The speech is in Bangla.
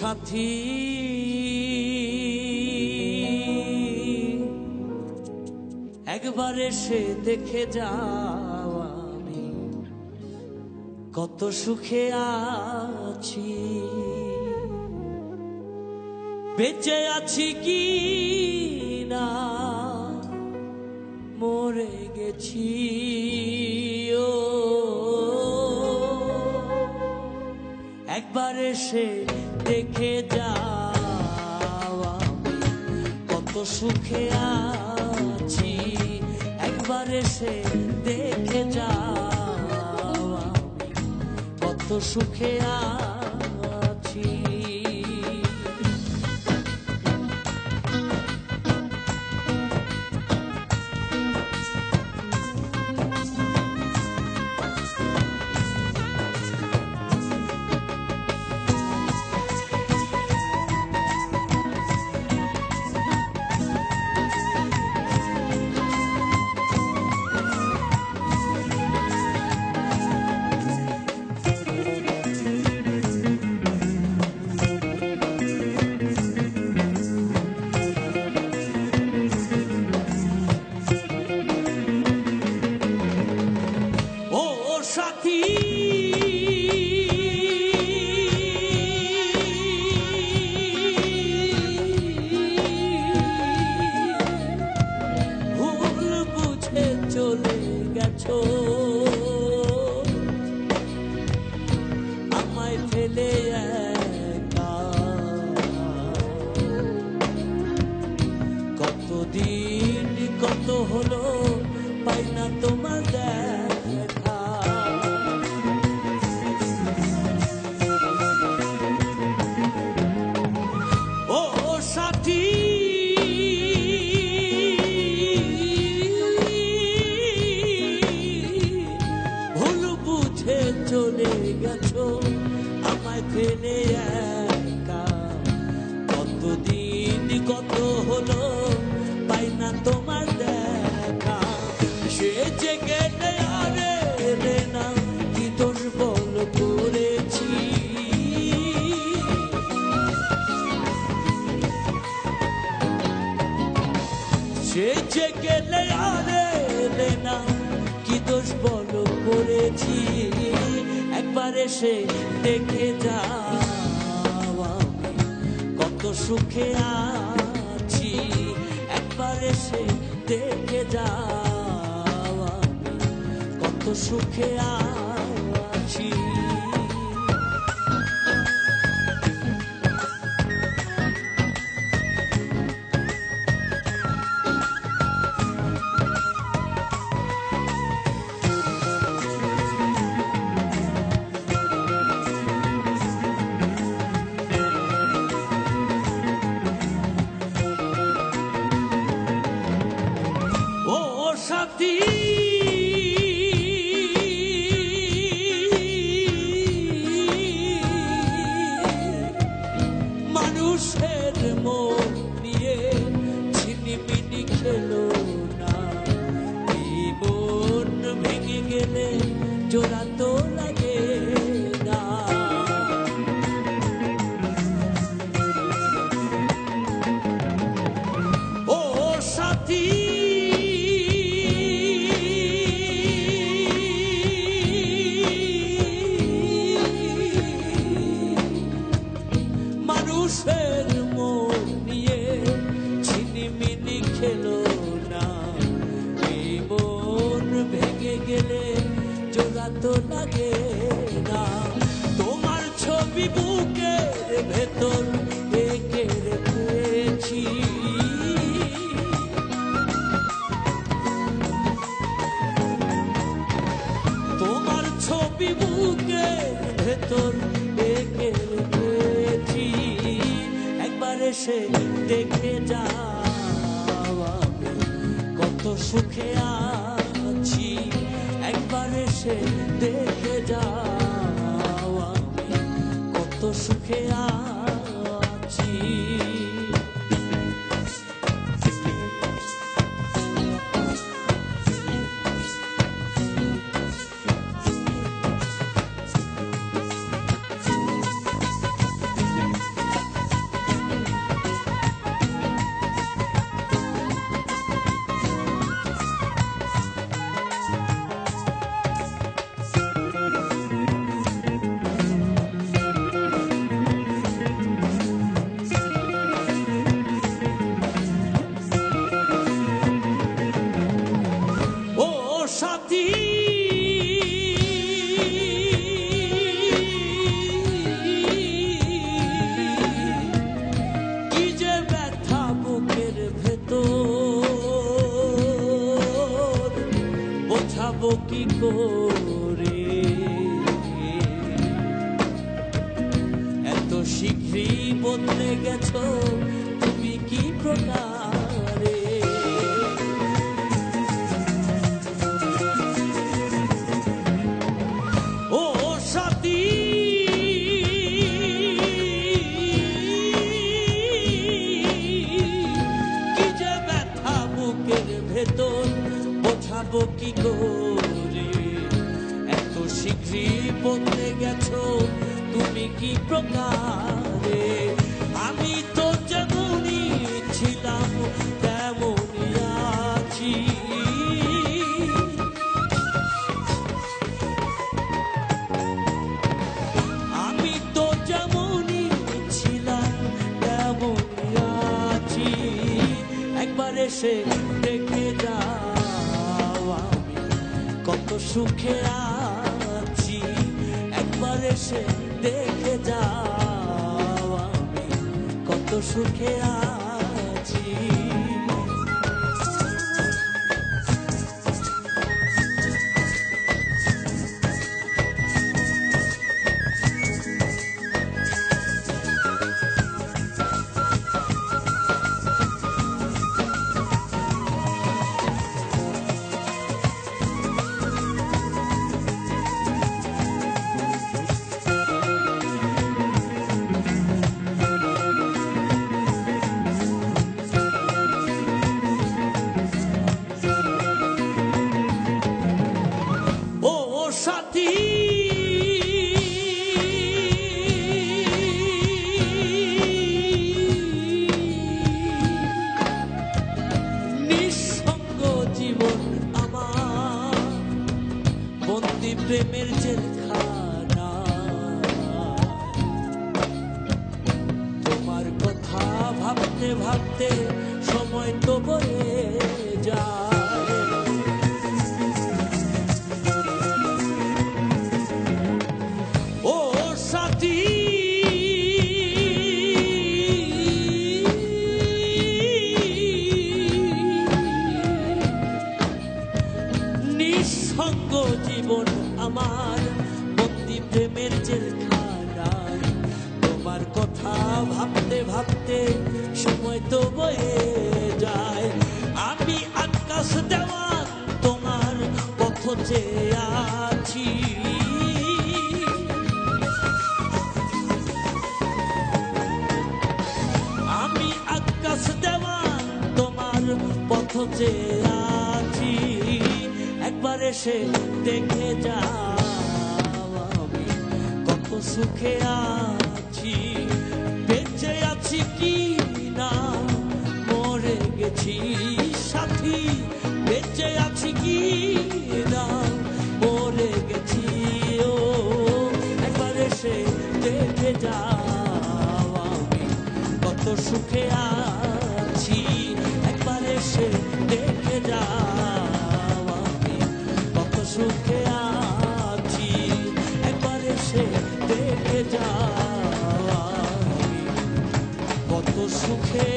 সাথী একবার এসে দেখে যাও আমি কত সুখে আছি, বেঁচে আছি কি না মরে গেছি। ও একবার এসে দেখে যাও আমি কত সুখে আছি, একবার এসে দেখে যাও আমি কত সুখে আছি। সাথী ভুল বুঝে চলে গেছো, আমায় ফেলে একা। কতদিন কত হলো পাই না তোমার দেখা, ও সাথী ভুল বুঝে চলে গেছো, আমায় ফেলে একা। কতদিন কত হলো পাই না তোমার দেখা, সে যে গেলে আরে রে না কি দোষ বল করেছি। সে যে গেলে আরে রে না কি দোষ বল করেছি, একবার এসে দেখে যাও আমি কত সুখে আছি, একবার এসে দেখে যাও আমি কত সুখে আছি। ও সাথী মানুষের মন নিয়ে ছিনিমিনি খেলো না, এই মন ভেঙে গেলে জোড়া তো লাগে না। ও সাথী মানুষের মন নিয়ে ছিনিমিনি খেলো না, এই মন ভেঙে গেলে জোড়া তো লাগে না। তোমার ছবি বুকের ভেতর এঁকে রেখেছি, তোমার ছবি বুকের ভেতর এঁকে রেখেছি, একবার এসে দেখে যাও আমি কত সুখে আছি, একবার এসে দেখে যাও আমি কত সুখে আছি। কি করে, এত শীঘ্রই বদলে গেছো তুমি কি প্রকারে। ও সাথী কি যে ব্যথা বুকের ভেতর বোঝাবো কি করে, এত শীঘ্রই বদলে গেছো তুমি কি প্রকারে। আমি তো যেমনই ছিলাম তেমনই আছি, আমি তো যেমনই ছিলাম তেমনই আছি। একবার এসে দেখে যাও আমি কত সুখে আছি, একবার এসে দেখে যাও আমি কত সুখে আছি। সাথী নিঃসঙ্গ জীবন আমার বন্দি প্রেমের জেলখানা, তোমার কথা ভাবতে ভাবতে সময় তো বয়ে যায়। নিঃসঙ্গ জীবন আমার বন্দি প্রেমের জেলখানায়, তোমার কথা ভাবতে ভাবতে সময় তো বয়ে যায়। আমি আকাশ দেওয়ান তোমার পথ চেয়ে আছি, আমি আকাশ দেওয়ান তোমার পথ চেয়ে আছি। একবার এসে দেখে যাও আমি কত সুখে আছি, বেঁচে আছি কি না মরে গেছি সাথী, বেঁচে আছি কি না মরে গেছি। ও একবার এসে দেখে যাও আমি কত সুখে আছি, একবার এসে দেখে যাও আমি কত সুখে আছি, একবার এসে দেখে যাও আমি কত সুখে